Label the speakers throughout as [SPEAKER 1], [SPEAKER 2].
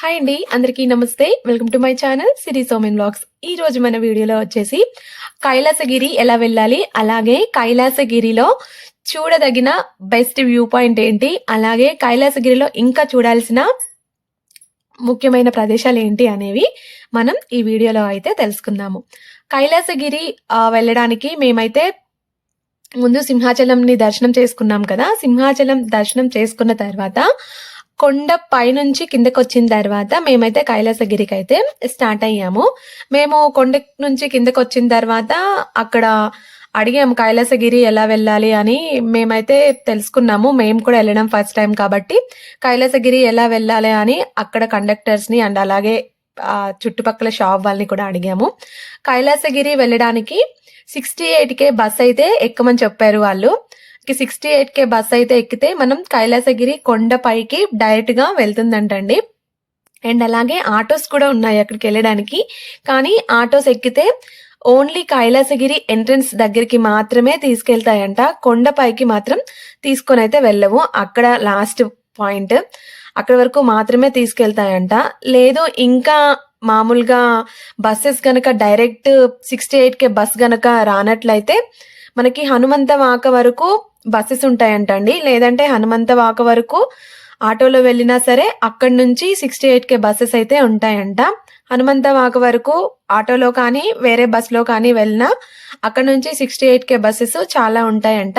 [SPEAKER 1] Hi అండి. అందరికీ నమస్తే. Welcome to my channel Siri Somen vlogs. ఈ రోజు మన వీడియోలో వచ్చేసి కైలాసగిరి ఎలా వెళ్ళాలి, అలాగే కైలాసగిరిలో చూడదగిన బెస్ట్ వ్యూ పాయింట్ ఏంటి, అలాగే కైలాసగిరిలో ఇంకా చూడాల్సిన ముఖ్యమైన ప్రదేశాలు ఏంటి అనేవి మనం ఈ వీడియోలో అయితే తెలుసుకుందాము. కైలాసగిరి వెళ్ళడానికి మేమైతే ముందు సింహాచలంని దర్శనం చేసుకున్నాం కదా. సింహాచలం దర్శనం చేసుకున్న తర్వాత కొండ పైనుంచి కిందకొచ్చిన తర్వాత మేమైతే కైలాసగిరికి అయితే స్టార్ట్ అయ్యాము. మేము కొండ నుంచి కిందకొచ్చిన తర్వాత అక్కడ అడిగాము కైలాసగిరి ఎలా వెళ్ళాలి అని. మేమైతే తెలుసుకున్నాము. మేము కూడా వెళ్ళడం ఫస్ట్ టైం కాబట్టి కైలాసగిరి ఎలా వెళ్ళాలి అని అక్కడ కండక్టర్స్ని అండ్ అలాగే చుట్టుపక్కల షాప్ వాళ్ళని కూడా అడిగాము. కైలాసగిరి వెళ్ళడానికి 68K బస్ అయితే ఎక్కమని చెప్పారు వాళ్ళు. 68K బస్ అయితే ఎక్కితే మనం కైలాసగిరి కొండపైకి డైరెక్ట్ గా వెళ్తుందంటండి. అండ్ అలాగే ఆటోస్ కూడా ఉన్నాయి అక్కడికి వెళ్ళడానికి. కానీ ఆటోస్ ఎక్కితే ఓన్లీ కైలాసగిరి ఎంట్రన్స్ దగ్గరికి మాత్రమే తీసుకెళ్తాయంట. కొండపైకి మాత్రం తీసుకొని అయితే వెళ్ళవు. అక్కడ లాస్ట్ పాయింట్, అక్కడ వరకు మాత్రమే తీసుకెళ్తాయంట. లేదు ఇంకా మామూలుగా బస్సెస్ గనక డైరెక్ట్ 68K బస్ గనక రానట్లయితే మనకి హనుమంతవాక వరకు బస్సెస్ ఉంటాయంటండి. లేదంటే హనుమంతవాక వరకు ఆటోలో వెళ్ళినా సరే అక్కడి నుంచి 68K బస్సెస్ అయితే ఉంటాయంట. హనుమంతవాక వరకు ఆటోలో కానీ వేరే బస్లో కానీ వెళ్ళినా అక్కడ నుంచి 68K బస్సెస్ చాలా ఉంటాయంట.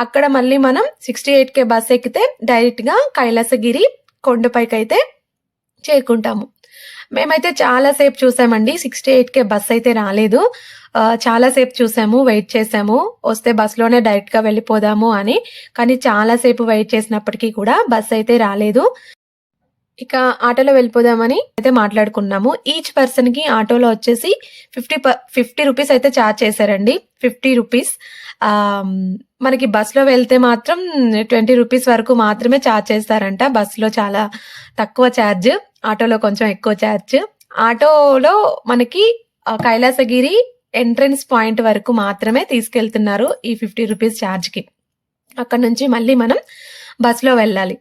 [SPEAKER 1] అక్కడ మళ్ళీ మనం 68K బస్ ఎక్కితే డైరెక్ట్ గా కైలాసగిరి కొండపైకి అయితే చేరుకుంటాము. మేమైతే చాలాసేపు చూసామండి. 68K బస్ అయితే రాలేదు. చాలాసేపు చూసాము, వెయిట్ చేసాము. వస్తే బస్లోనే డైరెక్ట్గా వెళ్ళిపోదాము అని. కానీ చాలాసేపు వెయిట్ చేసినప్పటికీ కూడా బస్ అయితే రాలేదు. ఇక ఆటోలో వెళ్ళిపోదామని అయితే మాట్లాడుకున్నాము. ఈచ్ పర్సన్ కి ఆటోలో వచ్చేసి 50 రూపీస్ అయితే ఛార్జ్ చేశారండి. 50 రూపీస్. మనకి బస్లో వెళ్తే మాత్రం 20 రూపీస్ వరకు మాత్రమే ఛార్జ్ చేస్తారంట. బస్లో చాలా తక్కువ ఛార్జ్, ఆటోలో కొంచెం ఎక్కువ ఛార్జ్. ఆటోలో మనకి కైలాసగిరి ఎంట్రన్స్ పాయింట్ వరకు మాత్రమే తీసుకెళ్తున్నారు ఈ 50 రూపీస్ ఛార్జ్కి. అక్కడ నుంచి మళ్ళీ మనం బస్లో వెళ్ళాలి.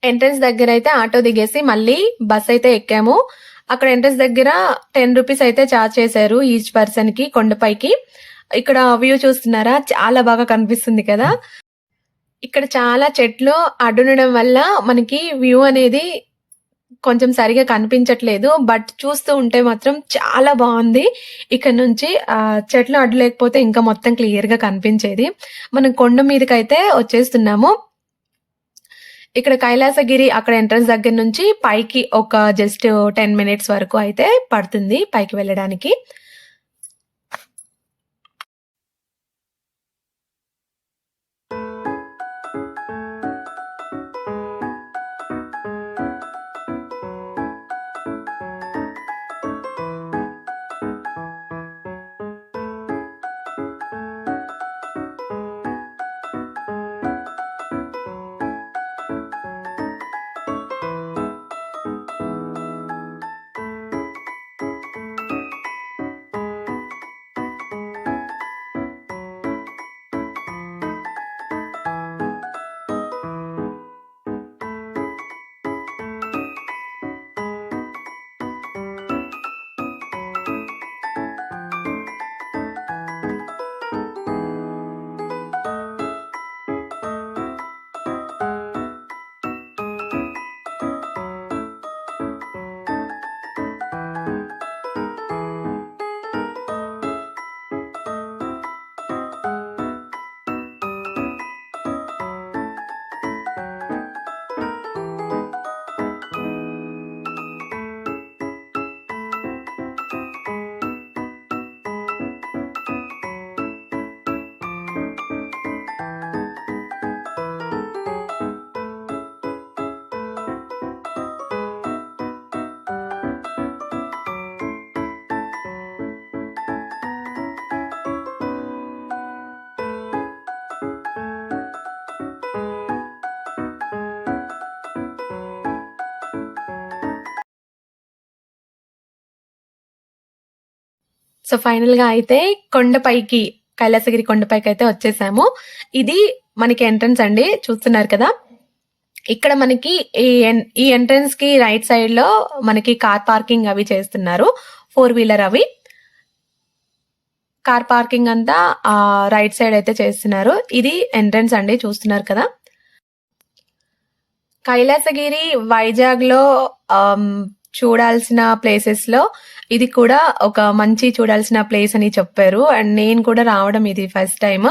[SPEAKER 1] ఎంట్రన్స్ దగ్గర అయితే ఆటో దిగేసి మళ్ళీ బస్ అయితే ఎక్కాము. అక్కడ ఎంట్రన్స్ దగ్గర 10 రూపీస్ అయితే ఛార్జ్ చేశారు ఈచ్ పర్సన్ కి కొండపైకి. ఇక్కడ వ్యూ చూస్తున్నారా, చాలా బాగా కనిపిస్తుంది కదా. ఇక్కడ చాలా చెట్లు అడ్డుండడం వల్ల మనకి వ్యూ అనేది కొంచెం సరిగా కనిపించట్లేదు. బట్ చూస్తూ ఉంటే మాత్రం చాలా బాగుంది. ఇక్కడ నుంచి చెట్లు అడ్డు లేకపోతే ఇంకా మొత్తం క్లియర్ గా కనిపించేది. మనం కొండ మీదకైతే వచ్చేస్తున్నాము. ఇక్కడ కైలాసగిరి అక్కడ ఎంట్రన్స్ దగ్గర నుంచి పైకి ఒక జస్ట్ 10 మినిట్స్ వరకు అయితే పడుతుంది పైకి వెళ్ళడానికి. సో ఫైనల్‌గా అయితే కొండపైకి కైలాసగిరి కొండపైకి అయితే వచ్చేసాము. ఇది మనకి ఎంట్రన్స్ అండి. చూస్తున్నారు కదా! ఇక్కడ మనకి ఈ ఎంట్రన్స్‌కి రైట్ సైడ్‌లో మనకి కార్ పార్కింగ్ అవి చేస్తున్నారు. 4 వీలర్ అవి. కార్ పార్కింగ్ అంతా రైట్ సైడ్ అయితే చేస్తున్నారు. ఇది ఎంట్రన్స్ అండి చూస్తున్నారు కదా! కైలాసగిరి వైజాగ్‌లో చూడాల్సిన ప్లేసెస్‌లో ఇది కూడా ఒక మంచి చూడాల్సిన ప్లేస్ అని చెప్పారు. అండ్ నేను కూడా రావడం ఇది ఫస్ట్ టైమ్.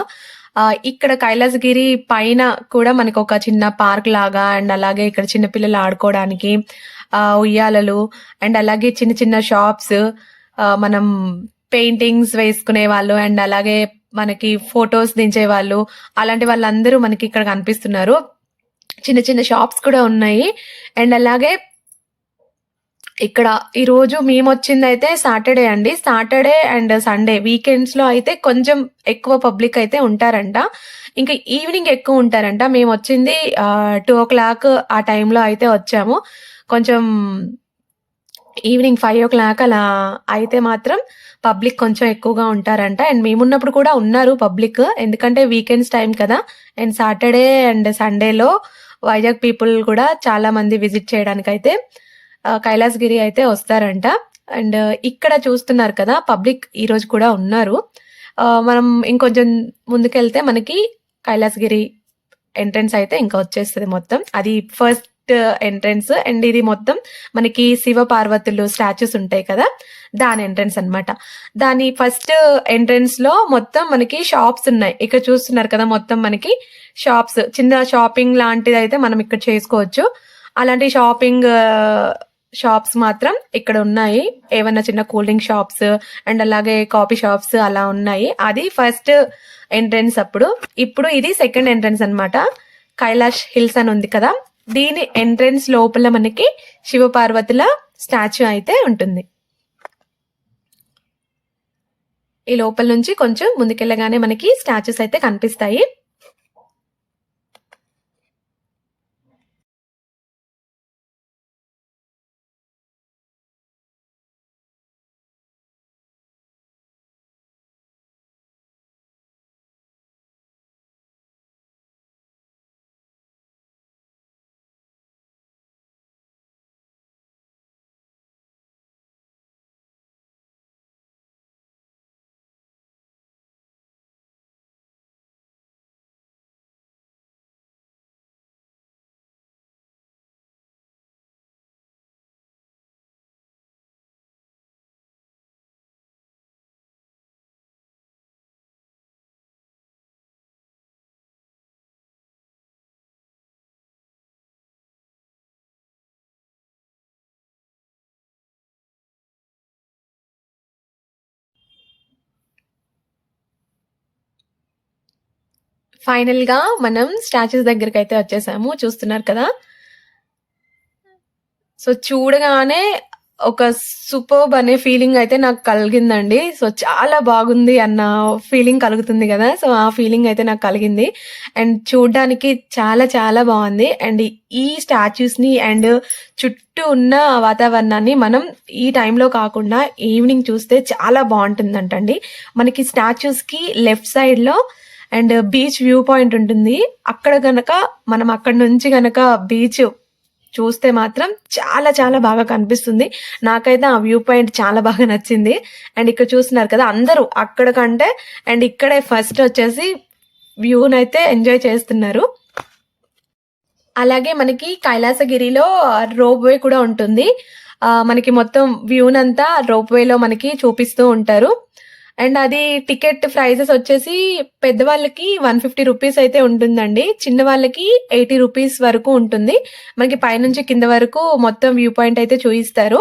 [SPEAKER 1] ఇక్కడ కైలాసగిరి పైన కూడా మనకొక చిన్న పార్క్ లాగా అండ్ అలాగే ఇక్కడ చిన్న పిల్లలు ఆడుకోవడానికి ఉయ్యాలలు అండ్ అలాగే చిన్న చిన్న షాప్స్, మనం పెయింటింగ్స్ వేసుకునేవాళ్ళు అండ్ అలాగే మనకి ఫోటోస్ దించేవాళ్ళు, అలాంటి వాళ్ళందరూ మనకి ఇక్కడ కనిపిస్తున్నారు. చిన్న చిన్న షాప్స్ కూడా ఉన్నాయి. అండ్ అలాగే ఇక్కడ ఈరోజు మేమొచ్చిందయితే సాటర్డే అండి. సాటర్డే అండ్ సండే వీకెండ్స్‌లో అయితే కొంచెం ఎక్కువ పబ్లిక్ అయితే ఉంటారంట. ఇంకా ఈవినింగ్ ఎక్కువ ఉంటారంట. మేమొచ్చింది 2:00 ఆ టైంలో అయితే వచ్చాము. కొంచెం ఈవినింగ్ 5:00 అలా అయితే మాత్రం పబ్లిక్ కొంచెం ఎక్కువగా ఉంటారంట. అండ్ మేమున్నప్పుడు కూడా ఉన్నారు పబ్లిక్. ఎందుకంటే వీకెండ్స్ టైం కదా! అండ్ సాటర్డే అండ్ సండేలో వైజాగ్ పీపుల్ కూడా చాలా మంది విజిట్ చేయడానికైతే కైలాసగిరి అయితే వస్తారంట. అండ్ ఇక్కడ చూస్తున్నారు కదా! పబ్లిక్ ఈరోజు కూడా ఉన్నారు. మనం ఇంకొంచెం ముందుకెళ్తే మనకి కైలాసగిరి ఎంట్రన్స్ అయితే ఇంకా వచ్చేస్తది మొత్తం. అది ఫస్ట్ ఎంట్రన్స్. అండ్ ఇది మొత్తం మనకి శివ పార్వతులు స్టాచ్యూస్ ఉంటాయి కదా! దాని ఎంట్రన్స్ అన్నమాట. దాని ఫస్ట్ ఎంట్రన్స్‌లో మొత్తం మనకి షాప్స్ ఉన్నాయి. ఇక్కడ చూస్తున్నారు కదా! మొత్తం మనకి షాప్స్, చిన్న షాపింగ్ లాంటిదైతే మనం ఇక్కడ చేసుకోవచ్చు. అలాంటి షాప్స్ మాత్రం ఇక్కడ ఉన్నాయి. ఏవన్నా చిన్న కూల్ డ్రింక్ షాప్స్ అండ్ అలాగే కాఫీ షాప్స్ అలా ఉన్నాయి. అది ఫస్ట్ ఎంట్రన్స్ అప్పుడు. ఇప్పుడు ఇది సెకండ్ ఎంట్రన్స్ అన్నమాట. కైలాష్ హిల్స్ అని ఉంది కదా! దీని ఎంట్రన్స్ లోపల మనకి శివపార్వతుల స్టాచ్యూ అయితే ఉంటుంది. ఈ లోపల నుంచి కొంచెం ముందుకెళ్ళగానే మనకి స్టాచ్యూస్ అయితే కనిపిస్తాయి. ఫైనల్‌గా మనం స్టాచ్యూస్ దగ్గరికైతే వచ్చేసాము. చూస్తున్నారు కదా! సో చూడగానే ఒక సూపర్బ్ అనే ఫీలింగ్ అయితే నాకు కలిగిందండి. సో చాలా బాగుంది అన్న ఫీలింగ్ కలుగుతుంది గదా! సో ఆ ఫీలింగ్ అయితే నాకు కలిగింది. అండ్ చూడ్డానికి చాలా చాలా బావుంది. అండ్ ఈ స్టాచ్యూస్‌ని అండ్ చుట్టూ ఉన్న వాతావరణాన్ని మనం ఈ టైంలో కాకుండా ఈవినింగ్ చూస్తే చాలా బావుంటుందంటండి. మనకి స్టాచ్యూస్‌కి లెఫ్ట్ సైడ్‌లో అండ్ బీచ్ వ్యూ పాయింట్ ఉంటుంది. అక్కడ గనక మనం అక్కడి నుంచి గనక బీచ్ చూస్తే మాత్రం చాలా చాలా బాగా కనిపిస్తుంది. నాకైతే ఆ వ్యూ పాయింట్ చాలా బాగా నచ్చింది. అండ్ ఇక్కడ చూస్తున్నారు కదా! అందరూ అక్కడ కంటే అండ్ ఇక్కడే ఫస్ట్ వచ్చేసి వ్యూనైతే ఎంజాయ్ చేస్తున్నారు. అలాగే మనకి కైలాసగిరిలో రోప్ వే కూడా ఉంటుంది. మనకి మొత్తం వ్యూనంతా రోప్ వేలో మనకి చూపిస్తూ ఉంటారు. అండ్ అది టికెట్ ప్రైజెస్ వచ్చేసి పెద్దవాళ్ళకి 150 రూపీస్ అయితే ఉంటుందండి. చిన్న వాళ్ళకి 80 రూపీస్ వరకు ఉంటుంది. మనకి పైనుంచి కింద వరకు మొత్తం వ్యూ పాయింట్ అయితే చూయిస్తారు.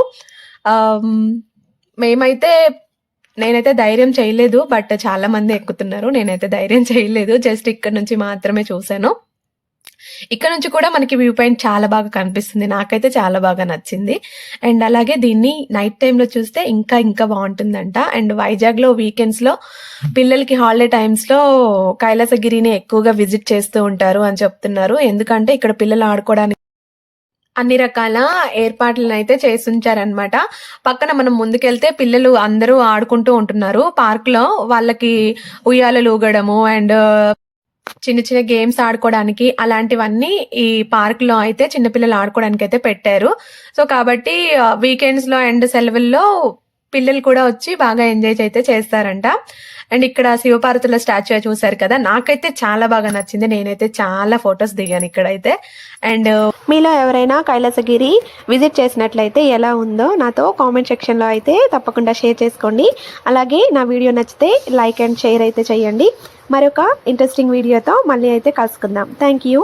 [SPEAKER 1] మేమైతే నేనైతే ధైర్యం చేయలేదు. బట్ చాలా మంది ఎక్కుతున్నారు. నేనైతే ధైర్యం చేయలేదు. జస్ట్ ఇక్కడ నుంచి మాత్రమే చూసాను. ఇక్కడ నుంచి కూడా మనకి వ్యూ పాయింట్ చాలా బాగా కనిపిస్తుంది. నాకైతే చాలా బాగా నచ్చింది. అండ్ అలాగే దీన్ని నైట్ టైమ్‌లో చూస్తే ఇంకా ఇంకా బావుంటుందంట. అండ్ వైజాగ్‌లో వీకెండ్స్‌లో పిల్లలకి హాలిడే టైమ్స్‌లో కైలాసగిరిని ఎక్కువగా విజిట్ చేస్తూ ఉంటారు అని చెప్తున్నారు. ఎందుకంటే ఇక్కడ పిల్లలు ఆడుకోవడానికి అన్ని రకాల ఏర్పాట్లను అయితే చేసుంచారనమాట. పక్కన మనం ముందుకెళ్తే పిల్లలు అందరూ ఆడుకుంటూ ఉంటున్నారు. పార్క్‌లో వాళ్ళకి ఉయ్యాలలు ఊగడము అండ్ చిన్న చిన్న గేమ్స్ ఆడుకోవడానికి అలాంటివన్నీ ఈ పార్క్‌లో అయితే చిన్న పిల్లలు ఆడుకోవడానికైతే పెట్టారు. సో, కాబట్టి వీకెండ్స్‌లో అండ్ సెలవుల్లో పిల్లలు కూడా వచ్చి బాగా ఎంజాయ్ అయితే చేస్తారంట. అండ్ ఇక్కడ శివపార్వతుల స్టాచ్యూ చూసారు కదా! నాకైతే చాలా బాగా నచ్చింది. నేనైతే చాలా ఫోటోస్ దిగాను ఇక్కడైతే. అండ్ మీలో ఎవరైనా కైలాసగిరి విజిట్ చేసినట్లయితే ఎలా ఉందో నాతో కామెంట్ సెక్షన్‌లో అయితే తప్పకుండా షేర్ చేసుకోండి. అలాగే నా వీడియో నచ్చితే లైక్ అండ్ షేర్ అయితే చేయండి. మరొక ఇంట్రెస్టింగ్ వీడియోతో మళ్ళీ అయితే కలుసుకుందాం. Thank you.